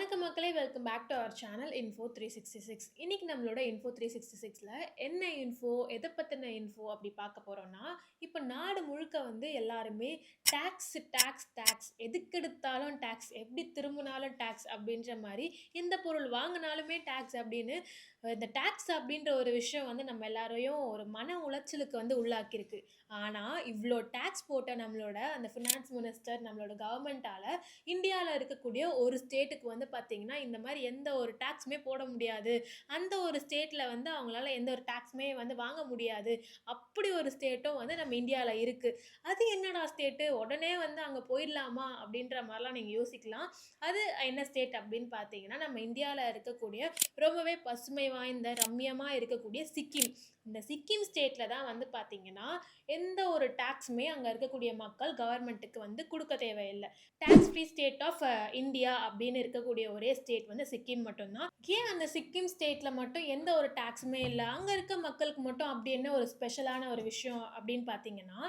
வணக்கம் மக்களே, welcome back to our channel info 366. இன்னைக்கு நம்மளோட இன்ஃபோ 366ல என்ன இன்ஃபோ, எதை பத்தின இன்ஃபோ அப்படி பார்க்க போறோம்னா, இப்போ நாடு முழுக்க வந்து எல்லாருமே டாக்ஸ் டாக்ஸ் டாக்ஸ் எதுக்கெடுத்தாலும் டாக்ஸ், எப்படி திரும்பினாலும் டாக்ஸ் அப்படின்ற மாதிரி, எந்த பொருள் வாங்கினாலுமே டாக்ஸ் அப்படின்னு இந்த டாக்ஸ் அப்படின்ற ஒரு விஷயம் வந்து நம்ம எல்லாரையும் ஒரு மன உளைச்சலுக்கு வந்து உள்ளாக்கியிருக்கு. ஆனா இவ்ளோ டாக்ஸ் போட்ட நம்மளோட அந்த ஃபினான்ஸ் மினிஸ்டர், நம்மளோட கவர்மெண்ட்டால இந்தியால இருக்கக்கூடிய ஒரு ஸ்டேட்டுக்கு வந்து பார்த்தீங்கன்னா, இந்த மாரி எந்த ஒரு டாக்ஸுமே போட முடியாது. அந்த ஒரு ஸ்டேட்ல வந்து அவங்களால எந்த ஒரு டாக்ஸுமே வந்து வாங்க முடியாது. அப்படி ஒரு ஸ்டேட்டும் வந்து நம்ம இந்தியால இருக்கு. அது என்னடா ஸ்டேட்டு? உடனே வந்து அங்க போயிடலாமா? அப்படின்ற மாரிலாம் நீங்க யோசிக்கலாம். அது என்ன ஸ்டேட் அப்படின்னு பார்த்தீங்கன்னா, நம்ம இந்தியால இருக்கக்கூடிய ரொம்பவே பசுமை வாய்ந்த, ரம்மியமா இருக்கக்கூடிய சிக்கிம். இந்த சிக்கிம் ஸ்டேட்ல தான் வந்து பார்த்தீங்கன்னா, எந்த ஒரு டாக்ஸுமே அங்க இருக்கக்கூடிய மக்கள் கவர்மெண்ட்டுக்கு வந்து குடுக்க தேவையில்ல. Tax free state of India அப்படின்னு இருக்கக்கூடிய ஒரே ஸ்டேட் வந்து சிக்கிம் மட்டும் தான். ஏன் அந்த சிக்கிம் ஸ்டேட்ல மட்டும் எந்த ஒரு டாக்ஸுமே இல்ல? அங்க இருக்க மக்களுக்கு மட்டும் அப்படி என்ன ஒரு ஸ்பெஷலான ஒரு விஷயம் அப்படின்னு பார்த்தீங்கன்னா,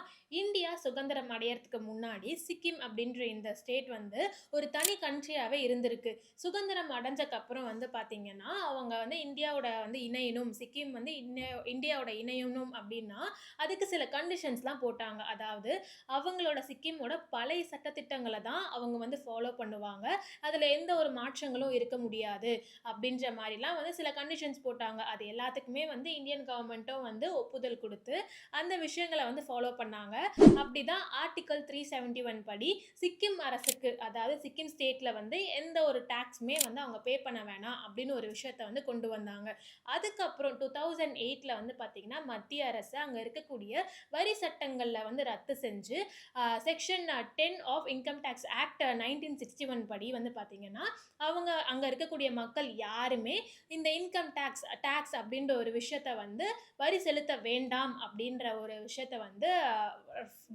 இந்தியா சுதந்திரம் அடையறதுக்கு முன்னாடி சிக்கிம் அப்படின்ற இந்த ஸ்டேட் வந்து ஒரு தனி கண்ட்ரியாவே இருந்திருக்கு. சுதந்திரம் அடைஞ்சக்கப்புறம் வந்து பார்த்தீங்கன்னா, அவங்க வந்து இந்தியாவோட வந்து இணையணும், சிக்கிம் வந்து இந்தியாவோட இணையணும் அப்படின்னா, அதுக்கு சில கண்டிஷன்ஸ்லாம் போட்டாங்க. அதாவது அவங்களோட சிக்கிமோட பழைய சட்டதிட்டங்கள தான் அவங்க வந்து ஃபாலோ பண்ணுவாங்க. அதுல எந்த ஒரு மாற்றங்களும் இருக்க முடியாது. அப்படின்ற மாரிலாம் வந்து சில கண்டிஷன்ஸ் போட்டாங்க. அது எல்லாத்துக்குமே வந்து இந்தியன் கவர்மெண்ட்டும் வந்து ஒப்புதல் குடுத்து, அந்த விஷயங்கள வந்து ஃபாலோ பண்ணாங்க. அப்படிதான் ஆர்டிகிள் 371 படி சிக்கிம் அரசுக்கு, அதாவது சிக்கிம் ஸ்டேட்ல வந்து எந்த ஒரு டாக்ஸுமே வந்து அவங்க பே பண்ண வேணாம் அப்படின்னு ஒரு விஷயத்த வந்து கொண்டு வந்தாங்க. அதுக்கப்புறம் 2008ல வந்து பார்த்தீங்கன்னா, மத்திய அரசு அங்க இருக்கக்கூடிய வரி சட்டங்கள்ல வந்து ரத்து செஞ்சு, section 10 of income tax act 1961 படி வந்து பார்த்தீங்கன்னா, அவங்க அங்க இருக்கக்கூடிய மக்கள் யாருமே இந்த இன்கம் டாக்ஸ் டாக்ஸ் அப்படின்ற ஒரு விஷயத்த வந்து வரி செலுத்த வேண்டாம் அப்படின்ற ஒரு விஷயத்த வந்து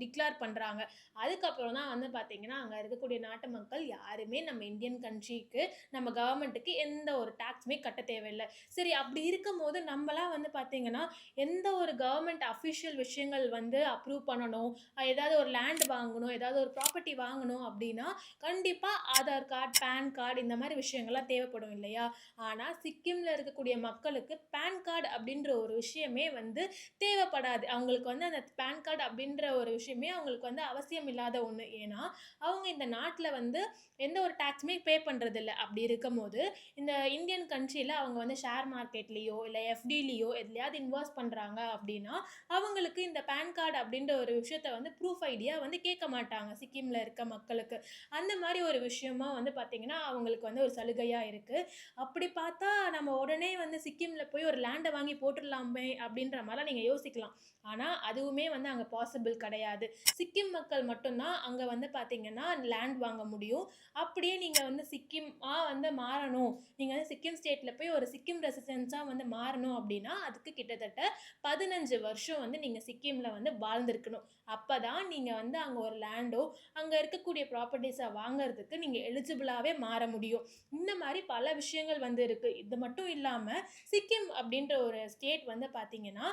டிக்ளேர் பண்றாங்க. அதுக்கப்புறம் தான் வந்து பார்த்தீங்கன்னா, அங்க இருக்கக்கூடிய நாட்டு மக்கள் யாருமே நம்ம இந்தியன் கண்ட்ரிக்கு, நம்ம கவர்மெண்ட்டுக்கு எந்த ஒரு டாக்ஸுமே கட்ட தேவையில்ல. சரி, அப்படி இருக்கும்போது நம்மலாம் வந்து பார்த்தீங்கன்னா, எந்த ஒரு கவர்மெண்ட் அஃபிஷியல் விஷயங்கள் வந்து அப்ரூவ் பண்ணணும், ஏதாவது ஒரு லேண்ட் வாங்கணும், ஏதாவது ஒரு ப்ராப்பர்ட்டி வாங்கணும் அப்படின்னா, கண்டிப்பா ஆதார் கார்டு, பான் கார்டு இந்த மாரி விஷயங்கள்லாம் தேவைப்படும் இல்லையா? ஆனா சிக்கிம்ல இருக்கக்கூடிய மக்களுக்கு பான் கார்டு அப்படின்ற ஒரு விஷயமே வந்து தேவைப்படாது. அவங்களுக்கு வந்து அந்த பான் கார்டு அப்படின்ற ஒரு விஷயமே அவங்களுக்கு வந்து அவசியம் இல்லாத ஒண்ணு. ஏன்னா, அவங்க இந்த நாட்ல வந்து எந்த ஒரு டாக்ஸுமே பே பண்றதில்ல. அப்படி இருக்கும்போது, இந்த இந்தியன் கண்ட்ரில அவங்க வந்து ஷேர் மார்க்கெட்லயோ, இல்ல எஃப்டிலயோ எதுலயாவது இன்வெஸ்ட் பண்றாங்க அப்படின்னா, அவங்களுக்கு இந்த பான் கார்டு அப்படின்ற ஒரு விஷயத்த வந்து ப்ரூஃப் ஐடியா வந்து கேட்க மாட்டாங்க, சிக்கிம்ல இருக்க மக்களுக்கு. அந்த மாரி ஒரு விஷயமா வந்து பார்த்தீங்கன்னா, அவங்களுக்கு வந்து ஒரு சலுகையா இருக்கு. அப்படி பார்த்தா நம்ம உடனே வந்து சிக்கிம்ல போய் ஒரு லேண்ட வாங்கி போட்டுறலாமே அப்படின்ற மாரிலாம் நீங்க யோசிக்கலாம். ஆனா, அதுவுமே வந்து அங்க பாசிபிள் கிடையாது. சிக்கிம் மக்கள் மட்டும் தான் அங்க வந்து பார்த்தீங்கன்னா, லேண்ட் வாங்க முடியும். அப்படியே நீங்க வந்து சிக்கிமா வந்து மாறணும், நீங்க வந்து சிக்கிம் ஸ்டேட்ல போய் ஒரு சிக்கிம் ரெசிடென்ஸா வந்து மாறணும் அப்படின்னா, அதுக்கு கிட்டத்தட்ட 15 வருஷம் வந்து நீங்க சிக்கிம்ல வந்து வாழ்ந்திருக்கணும். அப்பதான் நீங்க வந்து அங்க ஒரு லேண்டோ, அங்க இருக்கக்கூடிய ப்ராப்பர்ட்டீஸ வாங்குறதுக்கு நீங்க எலிஜிபிளாவே மாற முடியும். இந்த மாரி பல விஷயங்கள் வந்து இருக்கு. இது மட்டும் இல்லாம, சிக்கிம் அப்படின்ற ஒரு ஸ்டேட் வந்து பார்த்தீங்கன்னா,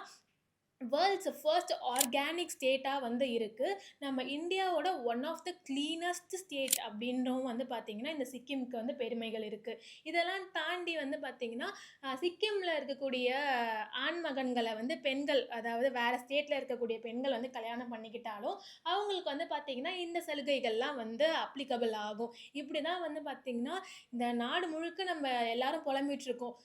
வேர்ல்ட்ஸ் ஃபர்ஸ்ட் ஆர்கானிக் ஸ்டேட்டா வந்து இருக்கு. நம்ம இந்தியாவோட one of the cleanest state அப்படின்னும் வந்து பார்த்தீங்கன்னா, இந்த சிக்கிம்க்கு வந்து பெருமைகள் இருக்கு. இதெல்லாம் தாண்டி வந்து பார்த்தீங்கன்னா, சிக்கிம்ல இருக்கக்கூடிய ஆண் மகன்கள வந்து பெண்கள், அதாவது வேற ஸ்டேட்ல இருக்கக்கூடிய பெண்கள் வந்து கல்யாணம் பண்ணிக்கிட்டாலும், அவங்களுக்கு வந்து பார்த்தீங்கன்னா, இந்த சலுகைகள்லாம் வந்து அப்ளிகபிள் ஆகும். இப்படி தான் வந்து பார்த்தீங்கன்னா, இந்த நாடு முழுக்க நம்ம எல்லாரும் புலம்பிட்டு இருக்கோம்.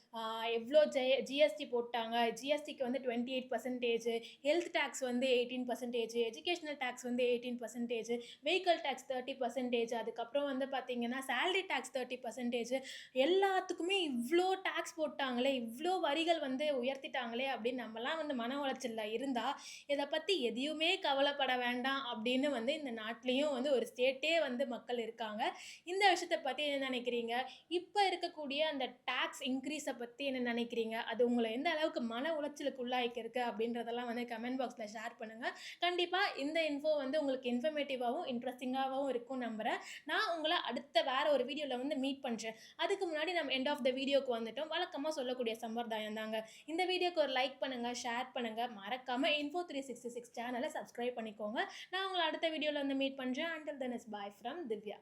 எவ்ளோ ஜிஎஸ்டி போட்டாங்க. ஜிஎஸ்டிக்கு வந்து 28% ஹெல்த் டாக்ஸ் வந்து 18%, எஜுகேஷனல் டாக்ஸ் வந்து 18%, வெஹிக்கிள் டாக்ஸ் 30%, அதுக்கப்புறம் வந்து பார்த்தீங்கன்னா, சேலரி டாக்ஸ் 30%, எல்லாத்துக்குமே இவ்ளோ டாக்ஸ் போட்டாங்களே, இவ்ளோ வரிகள் வந்து உயர்த்திட்டாங்களே அப்படின்னு நம்மலாம் வந்து மன உளைச்சல்ல இருந்தா, இத பத்தி எதையுமே கவலைப்பட வேண்டாம் அப்படின்னு வந்து இந்த நாட்டிலயும் வந்து ஒரு ஸ்டேட்டே வந்து மக்கள் இருக்காங்க. இந்த விஷயத்த பத்தி என்ன நினைக்கிறீங்க? இப்ப இருக்கக்கூடிய அந்த டாக்ஸ் இன்கிரீஸ பத்தி என்ன நினைக்கிறீங்க? அது உங்கள எந்த அளவுக்கு மன உளைச்சலுக்கு உள்ளாக்கியிருக்கு அப்படின்றதெல்லாம் வந்து கமெண்ட் பாக்ஸ்ல ஷேர் பண்ணுங்க. கண்டிப்பா இந்த இன்ஃபோ வந்து உங்களுக்கு இன்ஃபர்மேட்டிவாவும், இன்ட்ரஸ்டிங்காவும் இருக்கும்னு நம்புறேன். நான் உங்கள அடுத்த வேற ஒரு வீடியோல வந்து மீட் பண்றேன். அதுக்கு முன்னாடி நம்ம எண்ட் ஆஃப் த வீடியோக்கு வந்துட்டோம். வழக்கமா சொல்லக்கூடிய சம்பிரதாயம் தாங்க. இந்த வீடியோக்கு ஒரு லைக் பண்ணுங்க, ஷேர் பண்ணுங்க. மறக்காம இன்ஃபோ 366 சேனல சப்ஸ்கிரைப் பண்ணிக்கோங்க. நான் உங்கள அடுத்த வீடியோல வந்து மீட் பண்றேன். Until then it's bye from Divya.